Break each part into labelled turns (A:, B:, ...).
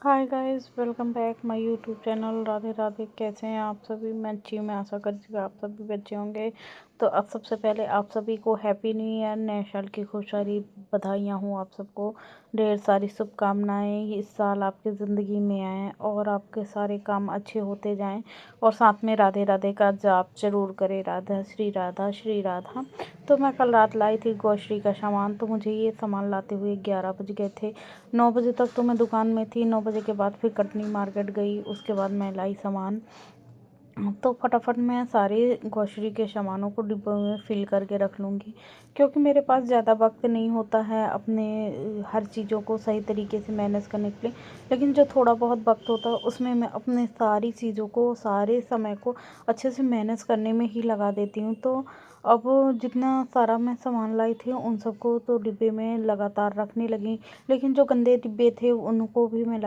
A: Hi guys, welcome back my YouTube channel. Radhe Radhe. कैसे हैं आप सभी? मैं अच्छी हूँ। मैं आशा करती हूँ आप सभी भी अच्छे होंगे। तो अब सबसे पहले आप सभी को हैप्पी न्यू ईयर, नए साल की खूब सारी बधाइयाँ हों आप सबको। ढेर सारी शुभकामनाएं इस साल आपकी ज़िंदगी में आएँ और आपके सारे काम अच्छे होते जाएं। और साथ में राधे राधे का जाप जरूर करें, राधा श्री राधा श्री राधा। तो मैं कल रात लाई थी ग्रोसरी का सामान। तो मुझे ये सामान लाते हुए 11 बज गए थे। 9 बजे तक तो मैं दुकान में थी। 9 बजे के बाद फिर कटनी मार्केट गई। उसके बाद मैं लाई सामान। तो फटाफट मैं सारे ग्रोसरी के सामानों को डिब्बों में फ़िल करके रख लूँगी, क्योंकि मेरे पास ज़्यादा वक्त नहीं होता है अपने हर चीज़ों को सही तरीके से मैनेज करने के लिए। लेकिन जो थोड़ा बहुत वक्त होता है उसमें मैं अपने सारी चीज़ों को, सारे समय को अच्छे से मैनेज करने में ही लगा देती हूँ। तो अब जितना सारा मैं सामान लाई थी उन सबको तो डिब्बे में लगातार रखने लगी। लेकिन जो गंदे डिब्बे थे उनको भी मैं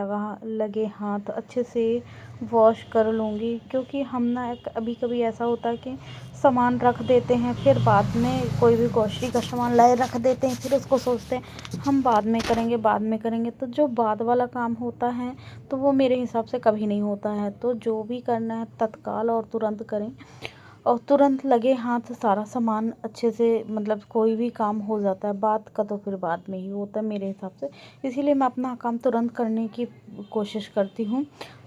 A: लगे हाथ अच्छे से वॉश कर लूँगी, क्योंकि हम ना कभी कभी ऐसा होता है कि सामान रख देते हैं, फिर बाद में कोई भी ग्रोसरी का सामान लाए रख देते हैं, फिर उसको सोचते हैं हम बाद में करेंगे, बाद में करेंगे। तो जो बाद वाला काम होता है तो वो मेरे हिसाब से कभी नहीं होता है। तो जो भी करना है तत्काल और तुरंत करें, और तुरंत लगे हाथ सारा सामान अच्छे से, मतलब कोई भी काम हो जाता है। बात का तो फिर बाद में ही होता है मेरे हिसाब से। इसीलिए मैं अपना काम तुरंत करने की कोशिश करती हूँ।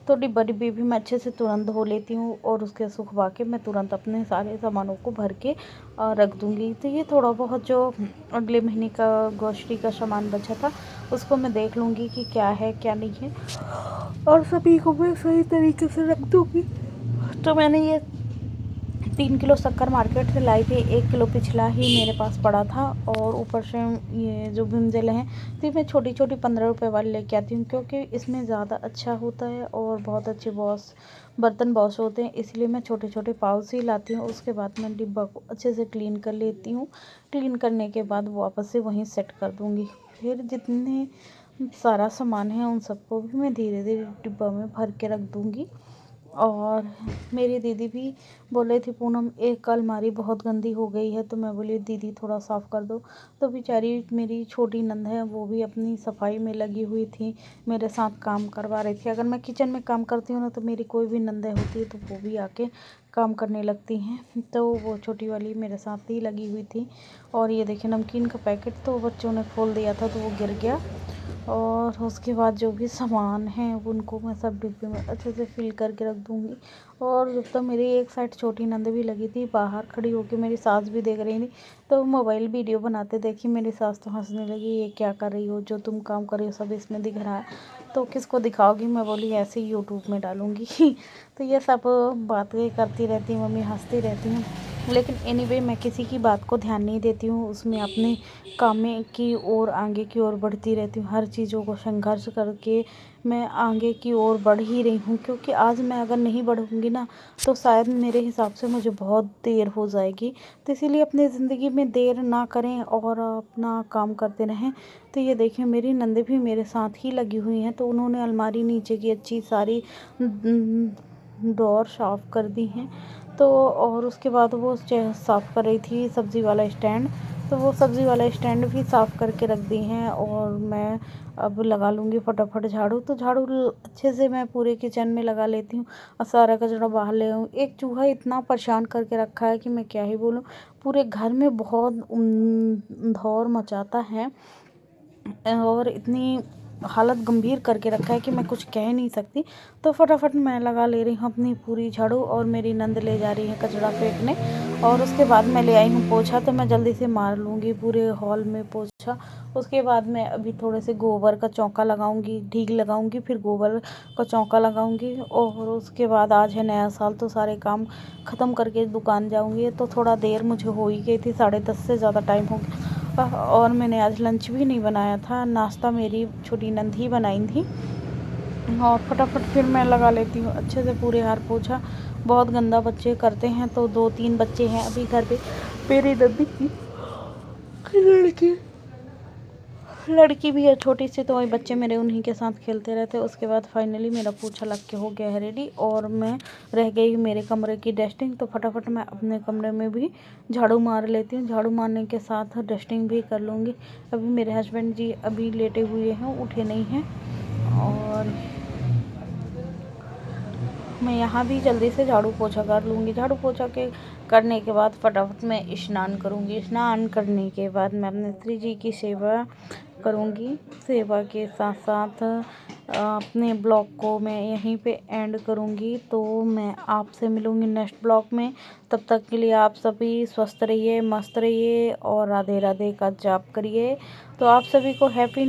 A: तो डिब्बा डिब्बी भी मैं अच्छे से तुरंत धो लेती हूँ और उसके सुखवा के मैं तुरंत अपने सारे सामानों को भर के रख दूँगी। तो ये थोड़ा बहुत जो अगले महीने का ग्रोसरी का सामान बचा था उसको मैं देख लूँगी कि क्या है क्या नहीं है, और सभी को मैं सही तरीके से रख दूँगी। तो मैंने ये 3 किलो शक्कर मार्केट से लाई थी। 1 किलो पिछला ही मेरे पास पड़ा था, और ऊपर से ये जो विम हैं तो मैं छोटी छोटी 15 रुपए वाली लेके आती हूँ, क्योंकि इसमें ज़्यादा अच्छा होता है और बहुत अच्छे बर्तन वॉश होते हैं। इसलिए मैं छोटे छोटे पाउच ही लाती हूँ। उसके बाद मैं डिब्बा को अच्छे से क्लीन कर लेती हूँ। क्लीन करने के बाद वापस से वहीं सेट कर दूँगी। फिर जितने सारा सामान है उन सबको भी मैं धीरे धीरे डिब्बा में भर के रख दूँगी। और मेरी दीदी भी बोल रही थी, पूनम एक अलमारी बहुत गंदी हो गई है। तो मैं बोली दीदी थोड़ा साफ़ कर दो। तो बेचारी मेरी छोटी नंद है, वो भी अपनी सफाई में लगी हुई थी, मेरे साथ काम करवा रही थी। अगर मैं किचन में काम करती हूँ ना तो मेरी कोई भी नंदें होती है तो वो भी आके काम करने लगती हैं। तो वो छोटी वाली मेरे साथ ही लगी हुई थी। और ये देखिए नमकीन का पैकेट तो बच्चों ने खोल दिया था तो वो गिर गया। और उसके बाद जो भी सामान है उनको मैं सब डिब्बे में अच्छे से फिल करके रख दूँगी। और जब तक मेरी एक साइड छोटी नंद भी लगी थी, बाहर खड़ी होकर मेरी सास भी देख रही थी। तो मोबाइल वीडियो बनाते देखी मेरी सास तो हंसने लगी, ये क्या कर रही हो, जो तुम काम कर रही हो सब इसमें दिख रहा है, तो किसको दिखाओगी? मैं बोली ऐसे ही यूट्यूब में डालूँगी। तो ये सब बातें करती रहती मम्मी, हंसती रहती हूँ। लेकिन एनीवे मैं किसी की बात को ध्यान नहीं देती हूँ, उसमें अपने काम में की ओर आगे की ओर बढ़ती रहती हूँ। हर चीज़ों को संघर्ष करके मैं आगे की ओर बढ़ ही रही हूँ, क्योंकि आज मैं अगर नहीं बढ़ूँगी ना तो शायद मेरे हिसाब से मुझे बहुत देर हो जाएगी। तो इसीलिए अपनी ज़िंदगी में देर ना करें और अपना काम करते रहें। तो ये देखिए मेरी नंदे भी मेरे साथ ही लगी हुई हैं। तो उन्होंने अलमारी नीचे की अच्छी सारी डोर साफ़ कर दी हैं। तो और उसके बाद वो साफ़ कर रही थी सब्ज़ी वाला स्टैंड। तो वो सब्ज़ी वाला स्टैंड भी साफ़ करके रख दी हैं। और मैं अब लगा लूँगी फटाफट झाड़ू। तो झाड़ू अच्छे से मैं पूरे किचन में लगा लेती हूँ और सारा कचरा बाहर ले आऊँ। एक चूहा इतना परेशान करके रखा है कि मैं क्या ही बोलूँ। पूरे घर में बहुत धौर मचाता है और इतनी हालत गंभीर करके रखा है कि मैं कुछ कह नहीं सकती। तो फटाफट मैं लगा ले रही हूँ अपनी पूरी झाड़ू, और मेरी नंद ले जा रही है कचरा फेंकने। और उसके बाद मैं ले आई हूँ पोछा। तो मैं जल्दी से मार लूँगी पूरे हॉल में पोछा। उसके बाद मैं अभी थोड़े से गोबर का चौका लगाऊंगी, ढीग लगाऊंगी, फिर गोबर का चौका लगाऊंगी। और उसके बाद आज है नया साल तो सारे काम ख़त्म करके दुकान जाऊंगी। तो थोड़ा देर मुझे हो ही गई थी, 10:30 से ज़्यादा टाइम हो गया। और मैंने आज लंच भी नहीं बनाया था, नाश्ता मेरी छोटी नंद ही बनाई थी। और फटाफट फिर मैं लगा लेती हूँ अच्छे से पूरे हार पोछा। बहुत गंदा बच्चे करते हैं। तो 2-3 बच्चे हैं अभी घर पे। मेरी नंदी की लड़की लड़की भी है छोटी सी, तो वही बच्चे मेरे उन्हीं के साथ खेलते रहते हैं। उसके बाद फाइनली मेरा पोछा लग के हो गया है रेडी, और मैं रह गई मेरे कमरे की डस्टिंग। तो फटाफट मैं अपने कमरे में भी झाड़ू मार लेती हूँ। झाड़ू मारने के साथ डस्टिंग भी कर लूँगी। अभी मेरे हस्बैंड जी अभी लेटे हुए हैं, उठे नहीं हैं। और मैं यहाँ भी जल्दी से झाड़ू पोछा कर लूँगी। झाड़ू पोछा के करने के बाद फटाफट मैं स्नान करूँगी। स्नान करने के बाद मैं अपने श्री जी की सेवा करूँगी। सेवा के साथ साथ अपने ब्लॉग को मैं यहीं पे एंड करूँगी। तो मैं आपसे मिलूँगी नेक्स्ट ब्लॉग में। तब तक के लिए आप सभी स्वस्थ रहिए, मस्त रहिए और राधे राधे का जाप करिए। तो आप सभी को हैप्पी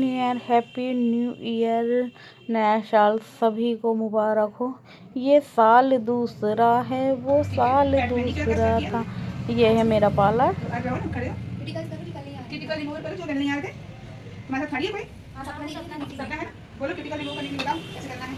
A: न्यू ईयर, नया साल सभी को मुबारक हो। ये साल दूसरा है, वो साल दूसरा था। ये है मेरा पार्लर।
B: बोलो क्रिटिकल रिमूव करने के लिए बताओ कैसे करना है।